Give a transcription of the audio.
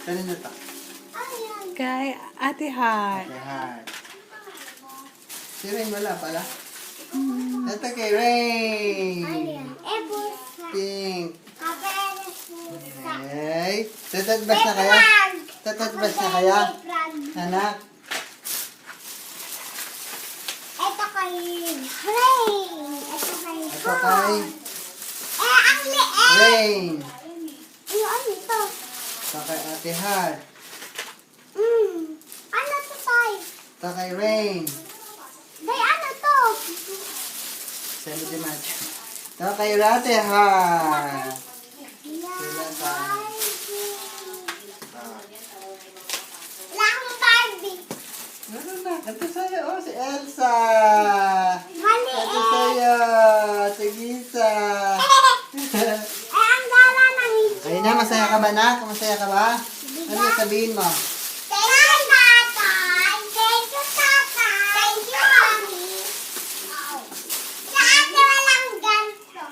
Kanino to? Kay Ate Heart. Ate Heart. Si Rain wala pala. Ito kay Rain. Pink. Okay. Tatadbas na kaya? Tatadbas na kaya? Anak? Ito kay Rain. Ito kay Ito kay ang liit. Rain. Ano ito? Ito kay Ate Heart. Ano to, Tay? Ito kay Rain. Day, ano to? Sabi di Macho. Ito kay Ate Heart. Sila pa. Wala akong Barbie. Ano na? Ito sa'yo. Oh, si Elsa. Ito Maliit. sa'yo. Si Gisa. Ang gala ng ito. Ayun na, masaya ka ba na? Masaya ka ba? Ano sabihin mo? Thank you, Tatay. Thank you, Tatay. Thank you, Mami. Sa ate walang ganito.